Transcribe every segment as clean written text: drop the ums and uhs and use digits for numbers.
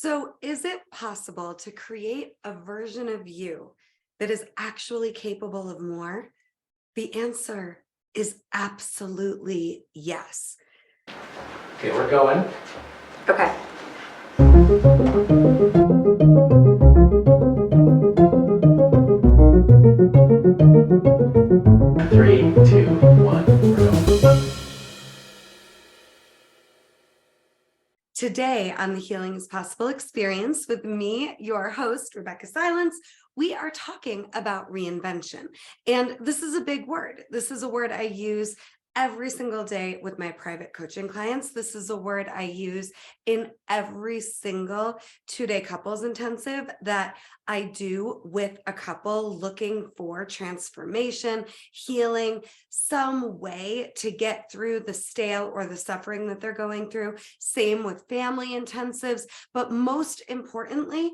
So, is it possible to create a version of you that is actually capable of more? The answer is absolutely yes. Okay, we're going. Okay. Three, two, one, we're going. Today on the Healing is Possible experience with me, your host, Rebecca Silence, we are talking about reinvention. And this is a big word. This is a word I use every single day with my private coaching clients. This is a word I use in every single 2-day couples intensive that I do with a couple looking for transformation, healing, some way to get through the stale or the suffering that they're going through. Same with family intensives. But most importantly,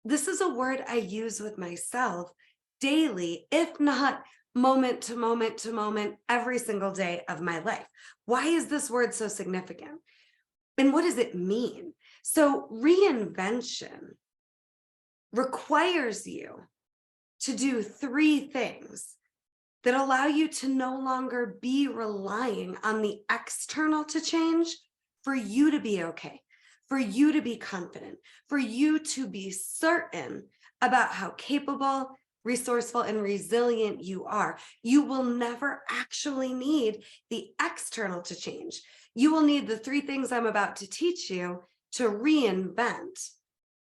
this is a word I use with myself daily, if not moment to moment to moment, every single day of my life. Why is this word so significant? And what does it mean? So, reinvention requires you to do 3 things that allow you to no longer be relying on the external to change for you to be okay, for you to be confident, for you to be certain about how capable, resourceful, and resilient you are. You will never actually need the external to change. You will need the 3 things I'm about to teach you to reinvent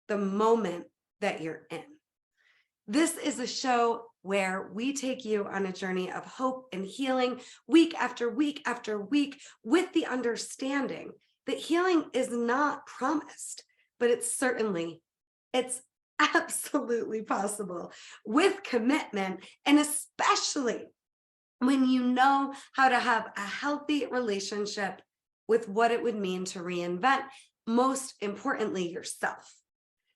the moment that you're in. This is a show where we take you on a journey of hope and healing week after week after week with the understanding that healing is not promised, but it's absolutely possible with commitment, and especially when you know how to have a healthy relationship with what it would mean to reinvent, most importantly, yourself.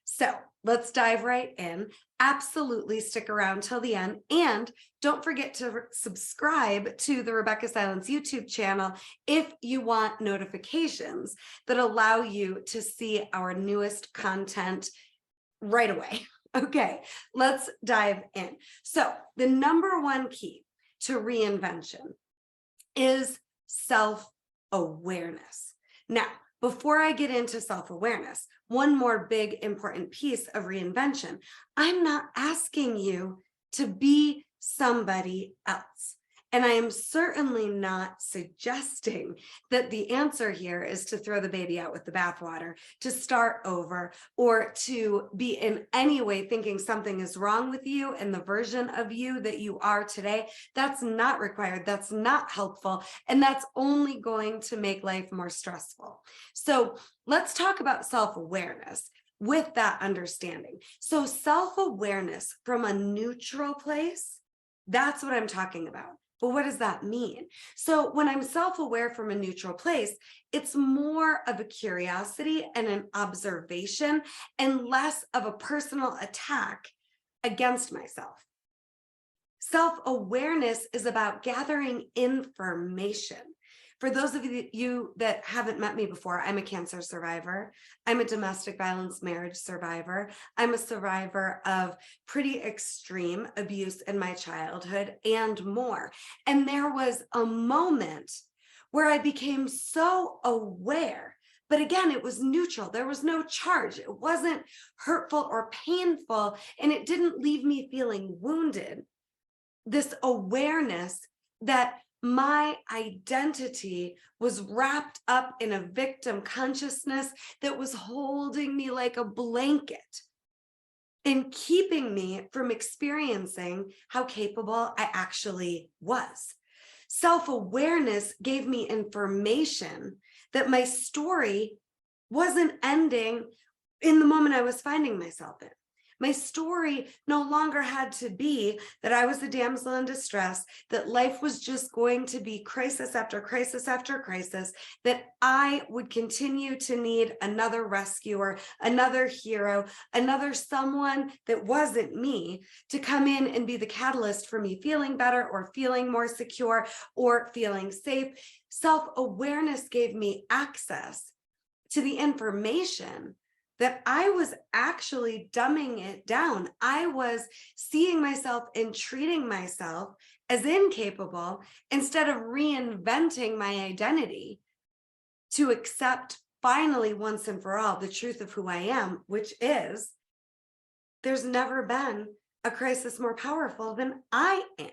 So let's dive right in. Absolutely stick around till the end. And don't forget to subscribe to the Rebecca Silence YouTube channel if you want notifications that allow you to see our newest content right away. Okay, let's dive in. So the number 1 key to reinvention is self-awareness. Now, before I get into self-awareness, one more big important piece of reinvention. I'm not asking you to be somebody else. And I am certainly not suggesting that the answer here is to throw the baby out with the bathwater, to start over, or to be in any way thinking something is wrong with you and the version of you that you are today. That's not required. That's not helpful. And that's only going to make life more stressful. So let's talk about self-awareness with that understanding. So self-awareness from a neutral place, that's what I'm talking about. But what does that mean? So when I'm self-aware from a neutral place, it's more of a curiosity and an observation and less of a personal attack against myself. Self-awareness is about gathering information. For those of you that haven't met me before, I'm a cancer survivor. I'm a domestic violence marriage survivor. I'm a survivor of pretty extreme abuse in my childhood and more. And there was a moment where I became so aware, but again, it was neutral. There was no charge. It wasn't hurtful or painful, and it didn't leave me feeling wounded. This awareness that my identity was wrapped up in a victim consciousness that was holding me like a blanket and keeping me from experiencing how capable I actually was. Self-awareness gave me information that my story wasn't ending in the moment I was finding myself in. My story no longer had to be that I was a damsel in distress, that life was just going to be crisis after crisis after crisis, that I would continue to need another rescuer, another hero, another someone that wasn't me to come in and be the catalyst for me feeling better or feeling more secure or feeling safe. Self-awareness gave me access to the information that I was actually dumbing it down. I was seeing myself and treating myself as incapable instead of reinventing my identity to accept finally once and for all the truth of who I am, which is there's never been a crisis more powerful than I am,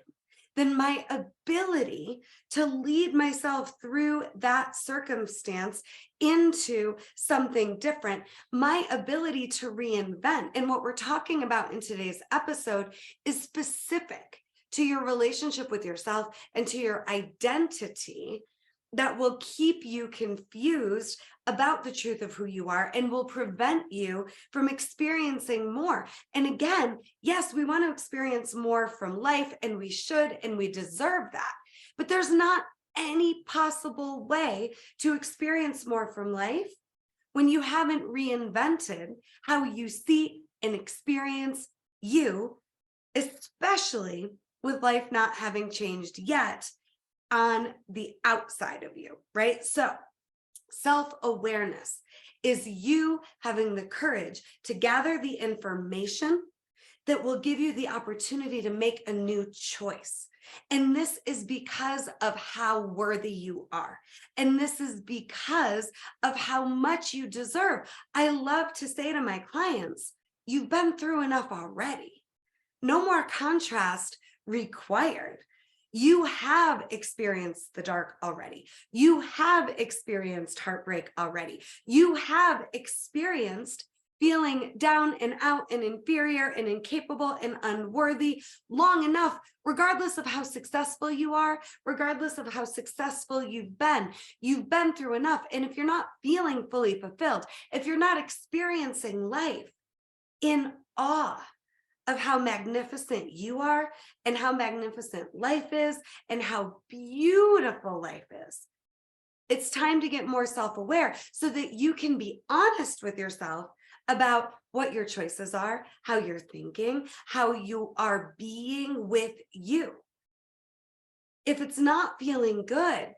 than my ability to lead myself through that circumstance into something different, my ability to reinvent. And what we're talking about in today's episode is specific to your relationship with yourself and to your identity that will keep you confused about the truth of who you are and will prevent you from experiencing more. And again, yes, we want to experience more from life, and we should, and we deserve that. But there's not any possible way to experience more from life when you haven't reinvented how you see and experience you, especially with life not having changed yet on the outside of you, right? So self-awareness is you having the courage to gather the information that will give you the opportunity to make a new choice. And this is because of how worthy you are. And this is because of how much you deserve. I love to say to my clients, you've been through enough already. No more contrast required. You have experienced the dark already. You have experienced heartbreak already. You have experienced feeling down and out and inferior and incapable and unworthy long enough, regardless of how successful you are, regardless of how successful you've been through enough. And if you're not feeling fully fulfilled, if you're not experiencing life in awe of how magnificent you are and how magnificent life is and how beautiful life is, it's time to get more self-aware so that you can be honest with yourself about what your choices are, how you're thinking, how you are being with you. If it's not feeling good,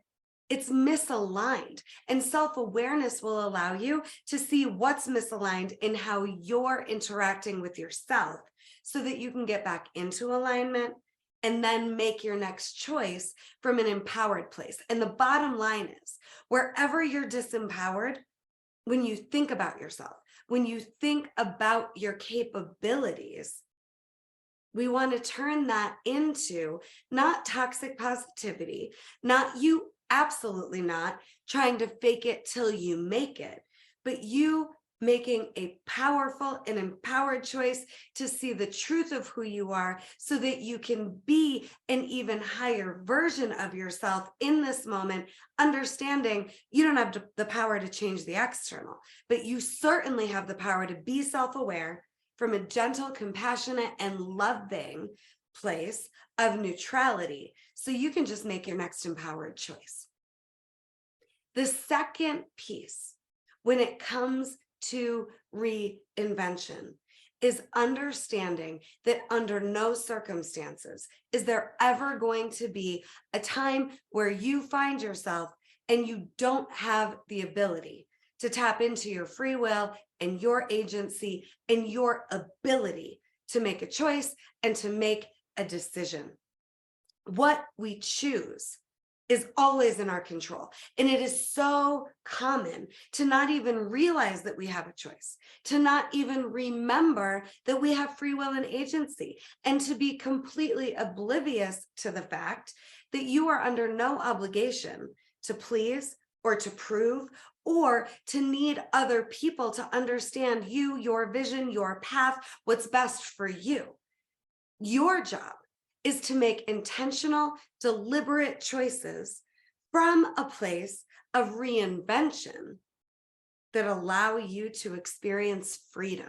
it's misaligned, and self-awareness will allow you to see what's misaligned in how you're interacting with yourself so that you can get back into alignment and then make your next choice from an empowered place. And the bottom line is, wherever you're disempowered, when you think about yourself, when you think about your capabilities, we want to turn that into not toxic positivity, not you, absolutely not trying to fake it till you make it, but you making a powerful and empowered choice to see the truth of who you are so that you can be an even higher version of yourself in this moment, understanding you don't have the power to change the external, but you certainly have the power to be self-aware from a gentle, compassionate, and loving place of neutrality, so you can just make your next empowered choice. The second piece, when it comes to reinvention, is understanding that under no circumstances is there ever going to be a time where you find yourself and you don't have the ability to tap into your free will and your agency and your ability to make a choice and to make a decision. What we choose is always in our control. And it is so common to not even realize that we have a choice, to not even remember that we have free will and agency, and to be completely oblivious to the fact that you are under no obligation to please or to prove or to need other people to understand you, your vision, your path, what's best for you. Your job is to make intentional, deliberate choices from a place of reinvention that allow you to experience freedom.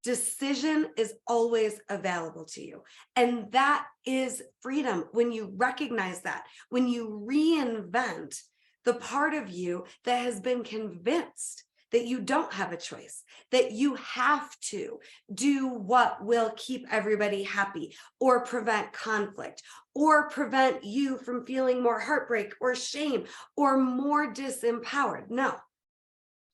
Decision is always available to you. And that is freedom. When you recognize that, when you reinvent the part of you that has been convinced that you don't have a choice, that you have to do what will keep everybody happy or prevent conflict or prevent you from feeling more heartbreak or shame or more disempowered. No,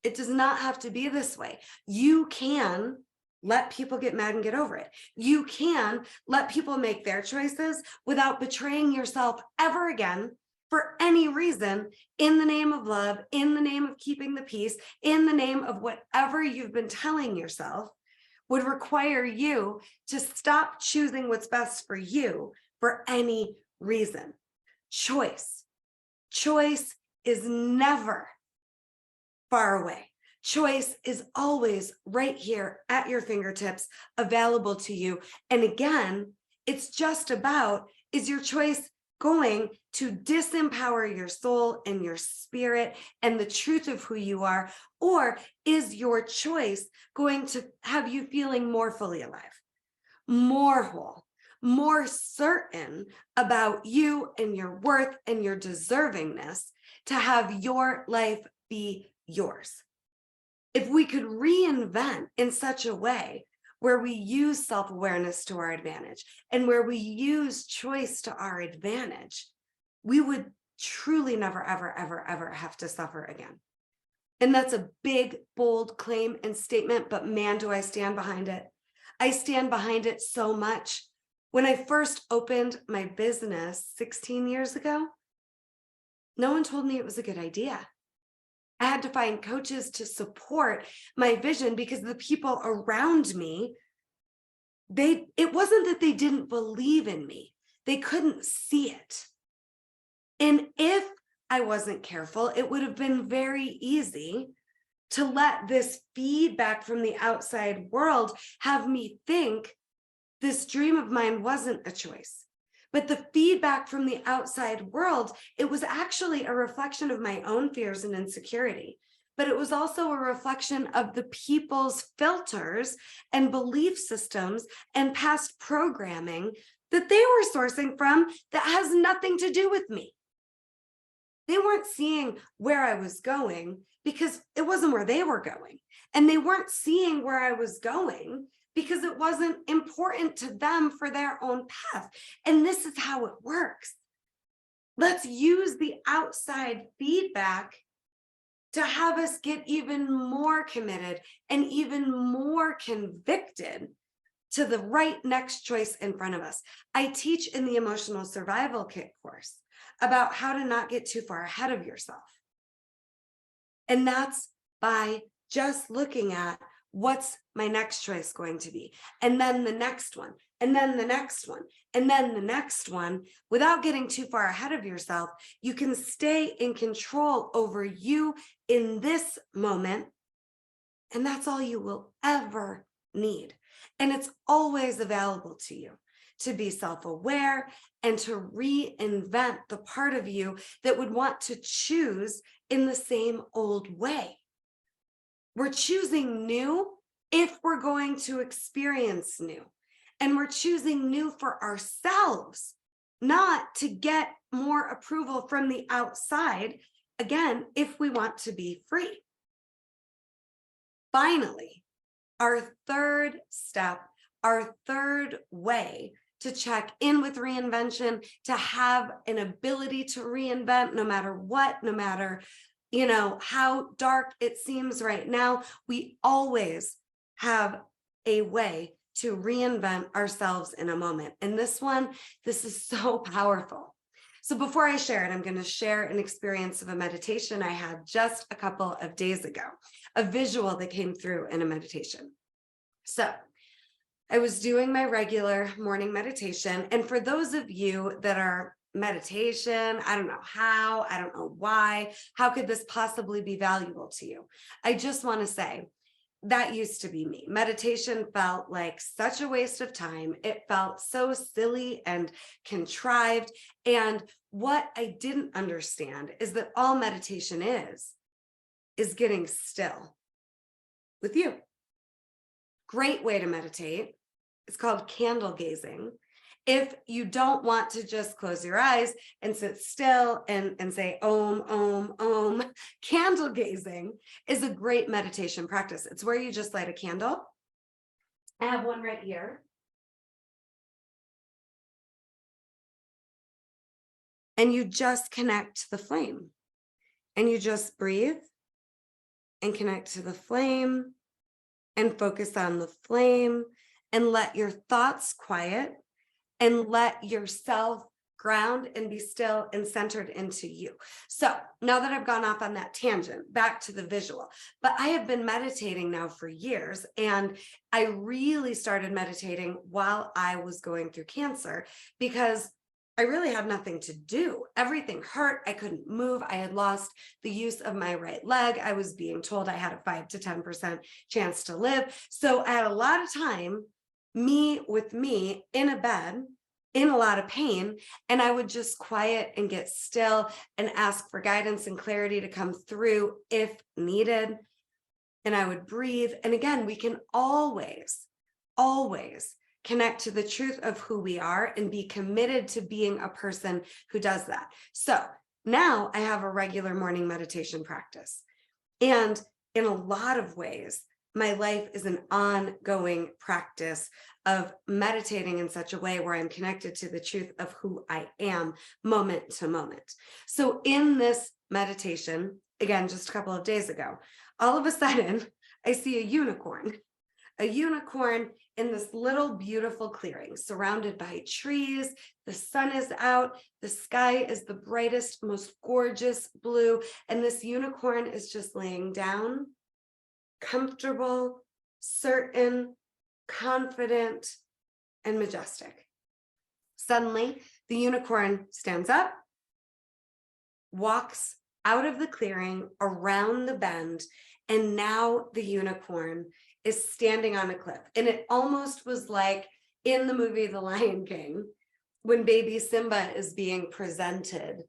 It does not have to be this way. You can let people get mad and get over it. You can let people make their choices without betraying yourself ever again for any reason, in the name of love, in the name of keeping the peace, in the name of whatever you've been telling yourself would require you to stop choosing what's best for you for any reason. Choice is never far away. Choice is always right here at your fingertips, available to you. And again, it's just about, is your choice going to disempower your soul and your spirit and the truth of who you are? Or is your choice going to have you feeling more fully alive, more whole, more certain about you and your worth and your deservingness to have your life be yours? If we could reinvent in such a way where we use self-awareness to our advantage and where we use choice to our advantage, we would truly never, ever, ever, ever have to suffer again. And that's a big, bold claim and statement, but man, do I stand behind it. I stand behind it so much. When I first opened my business 16 years ago, no one told me it was a good idea. I had to find coaches to support my vision because the people around me, it wasn't that they didn't believe in me. They couldn't see it. And if I wasn't careful, it would have been very easy to let this feedback from the outside world have me think this dream of mine wasn't a choice. But the feedback from the outside world, it was actually a reflection of my own fears and insecurity. But it was also a reflection of the people's filters and belief systems and past programming that they were sourcing from that has nothing to do with me. They weren't seeing where I was going because it wasn't where they were going. And they weren't seeing where I was going because it wasn't important to them for their own path. And this is how it works. Let's use the outside feedback to have us get even more committed and even more convicted to the right next choice in front of us. I teach in the Emotional Survival Kit course about how to not get too far ahead of yourself. And that's by just looking at, what's my next choice going to be? And then the next one, and then the next one, and then the next one. Without getting too far ahead of yourself, you can stay in control over you in this moment. And that's all you will ever need. And it's always available to you to be self-aware and to reinvent the part of you that would want to choose in the same old way. We're choosing new if we're going to experience new. And we're choosing new for ourselves, not to get more approval from the outside, again, if we want to be free. Finally, our third step, our third way to check in with reinvention, to have an ability to reinvent no matter what, no matter how dark it seems right now, we always have a way to reinvent ourselves in a moment. And this is so powerful. So before I share it, I'm going to share an experience of a meditation I had just a couple of days ago, a visual that came through in a meditation. So I was doing my regular morning meditation. And for those of you that are meditation, I don't know how, I don't know why, how could this possibly be valuable to you? I just want to say that used to be me. Meditation felt like such a waste of time. It felt so silly and contrived. And what I didn't understand is that all meditation is getting still with you. Great way to meditate. It's called candle gazing. If you don't want to just close your eyes and sit still and say, om, om, om, candle gazing is a great meditation practice. It's where you just light a candle. I have one right here. And you just connect to the flame and you just breathe and connect to the flame and focus on the flame and let your thoughts quiet and let yourself ground and be still and centered into you. So now that I've gone off on that tangent, back to the visual, but I have been meditating now for years, and I really started meditating while I was going through cancer because I really had nothing to do. Everything hurt. I couldn't move. I had lost the use of my right leg. I was being told I had a 5 to 10% chance to live. So I had a lot of time, me in a bed, in a lot of pain, and I would just quiet and get still and ask for guidance and clarity to come through if needed. And I would breathe. And again, we can always connect to the truth of who we are and be committed to being a person who does that. So now I have a regular morning meditation practice. And in a lot of ways, my life is an ongoing practice of meditating in such a way where I'm connected to the truth of who I am moment to moment. So in this meditation, again, just a couple of days ago, all of a sudden, I see a unicorn in this little beautiful clearing surrounded by trees. The sun is out. The sky is the brightest, most gorgeous blue. And this unicorn is just laying down, comfortable, certain, confident, and majestic. Suddenly, the unicorn stands up, walks out of the clearing, around the bend, and now the unicorn is standing on a cliff. And it almost was like in the movie The Lion King, when baby Simba is being presented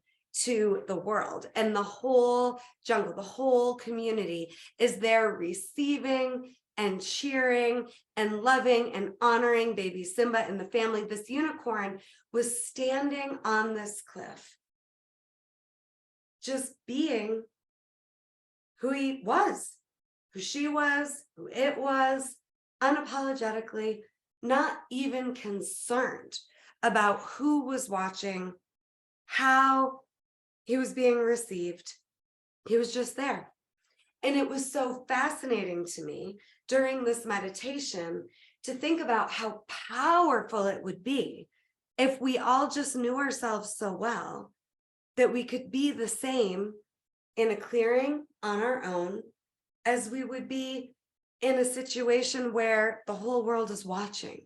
to the world, and the whole jungle, the whole community is there receiving and cheering and loving and honoring baby Simba and the family. This unicorn was standing on this cliff, just being who he was, who she was, who it was, unapologetically, not even concerned about who was watching, how he was being received. He was just there. And it was so fascinating to me during this meditation to think about how powerful it would be if we all just knew ourselves so well that we could be the same in a clearing on our own as we would be in a situation where the whole world is watching.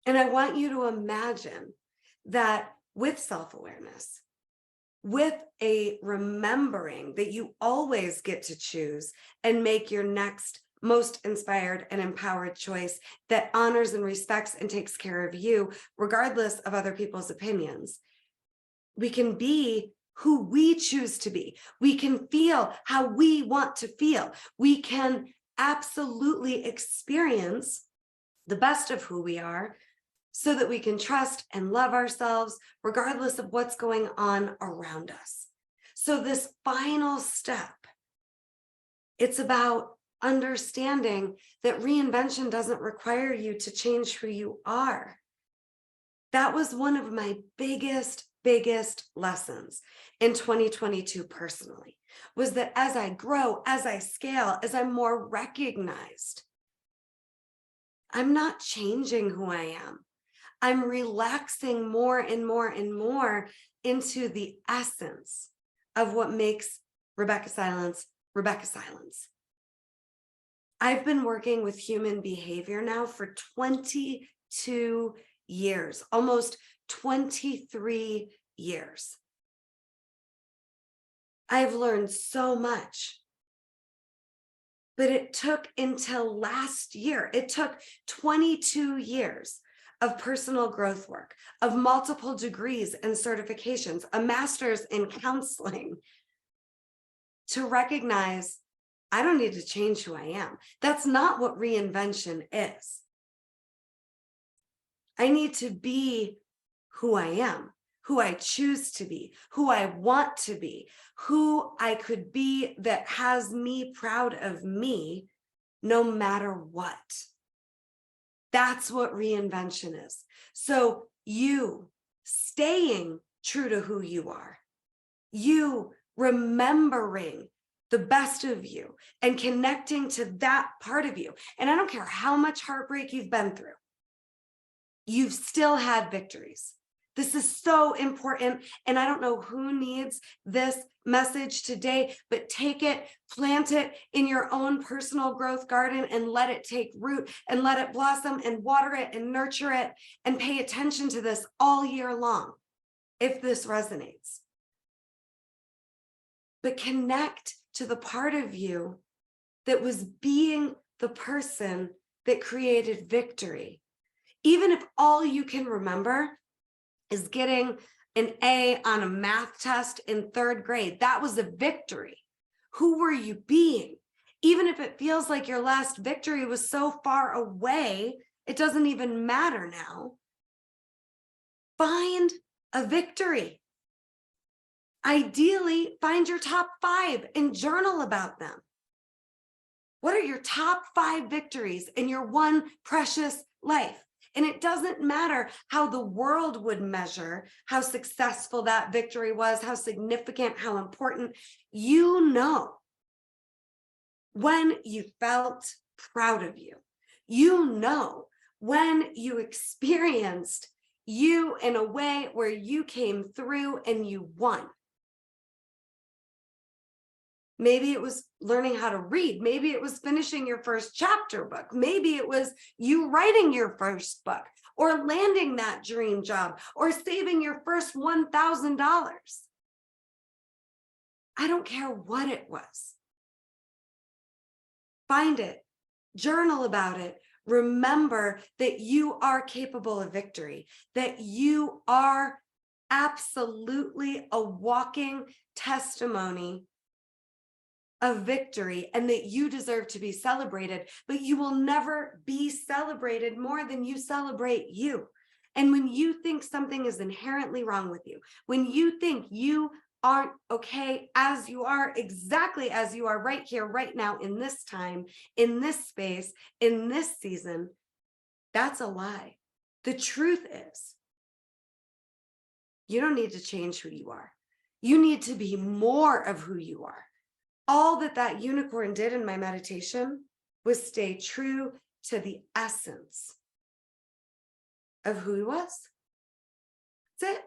And I want you to imagine that with self-awareness, with a remembering that you always get to choose and make your next most inspired and empowered choice that honors and respects and takes care of you, regardless of other people's opinions. We can be who we choose to be. We can feel how we want to feel. We can absolutely experience the best of who we are so that we can trust and love ourselves regardless of what's going on around us. So this final step, it's about understanding that reinvention doesn't require you to change who you are. That was one of my biggest lessons in 2022 personally, was that as I grow, as I scale, as I'm more recognized, I'm not changing who I am. I'm relaxing more and more and more into the essence of what makes Rebecca Silence, Rebecca Silence. I've been working with human behavior now for 22 years, almost 23 years. I've learned so much, but it took until last year. It took 22 years of personal growth work, of multiple degrees and certifications, a master's in counseling, to recognize I don't need to change who I am. That's not what reinvention is. I need to be who I am, who I choose to be, who I want to be, who I could be that has me proud of me no matter what. That's what reinvention is. So you staying true to who you are, you remembering the best of you and connecting to that part of you. And I don't care how much heartbreak you've been through, you've still had victories. This is so important. And I don't know who needs this message today, but take it, plant it in your own personal growth garden and let it take root and let it blossom and water it and nurture it and pay attention to this all year long if this resonates. But connect to the part of you that was being the person that created victory. Even if all you can remember is getting an A on a math test in 3rd grade, that was a victory. Who were you being? Even if it feels like your last victory was so far away, it doesn't even matter now. Find a victory. Ideally, find your top 5 and journal about them. What are your top 5 victories in your one precious life? And it doesn't matter how the world would measure how successful that victory was, how significant, how important. You know when you felt proud of you. You know when you experienced you in a way where you came through and you won. Maybe it was learning how to read. Maybe it was finishing your first chapter book. Maybe it was you writing your first book or landing that dream job or saving your first $1,000. I don't care what it was. Find it, journal about it. Remember that you are capable of victory, that you are absolutely a walking testimony of victory and that you deserve to be celebrated, but you will never be celebrated more than you celebrate you. And when you think something is inherently wrong with you, when you think you aren't okay as you are, exactly as you are right here, right now, in this time, in this space, in this season, that's a lie. The truth is, you don't need to change who you are. You need to be more of who you are. All that unicorn did in my meditation was stay true to the essence of who he was. That's it.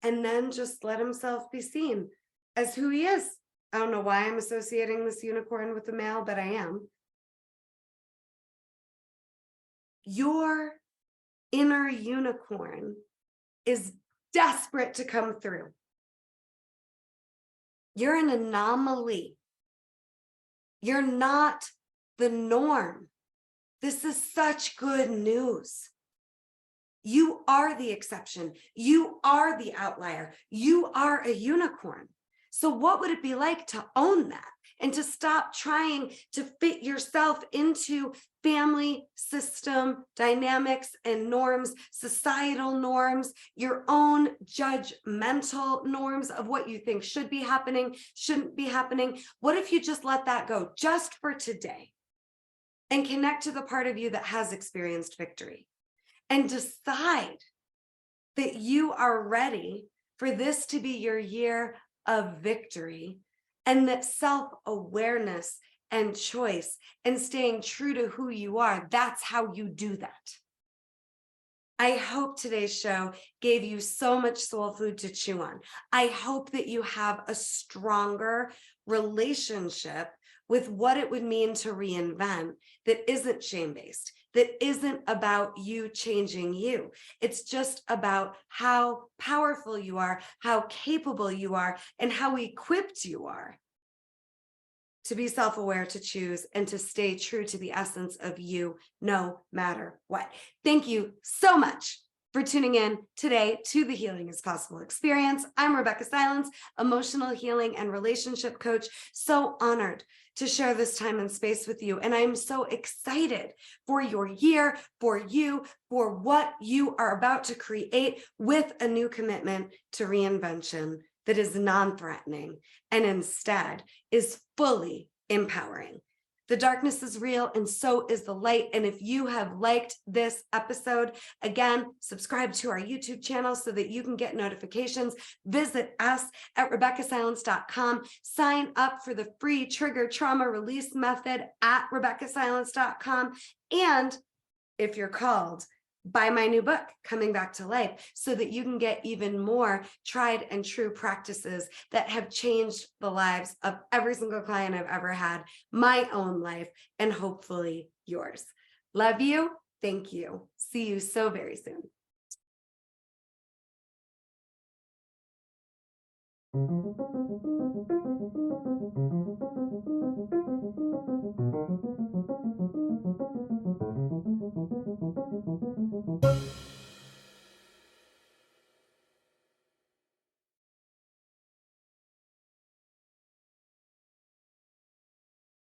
And then just let himself be seen as who he is. I don't know why I'm associating this unicorn with a male, but I am. Your inner unicorn is desperate to come through. You're an anomaly. You're not the norm. This is such good news. You are the exception. You are the outlier. You are a unicorn. So what would it be like to own that and to stop trying to fit yourself into family system dynamics and norms, societal norms, your own judgmental norms of what you think should be happening, shouldn't be happening? What if you just let that go just for today and connect to the part of you that has experienced victory and decide that you are ready for this to be your year of victory, and that self-awareness and choice and staying true to who you are, that's how you do that. I hope today's show gave you so much soul food to chew on. I hope that you have a stronger relationship with what it would mean to reinvent that isn't shame-based, that isn't about you changing you. It's just about how powerful you are, how capable you are, and how equipped you are to be self-aware, to choose, and to stay true to the essence of you, no matter what. Thank you so much for tuning in today to the Healing is Possible experience. I'm Rebecca Silence, emotional healing and relationship coach. So honored to share this time and space with you. And I'm so excited for your year, for you, for what you are about to create with a new commitment to reinvention that is non-threatening and instead is fully empowering. The darkness is real, and so is the light. And if you have liked this episode, again, subscribe to our YouTube channel so that you can get notifications. Visit us at RebeccaSilence.com. Sign up for the free trigger trauma release method at RebeccaSilence.com. And if you're called, buy my new book, Coming Back to Life, so that you can get even more tried and true practices that have changed the lives of every single client I've ever had, my own life, and hopefully yours. Love you. Thank you. See you so very soon.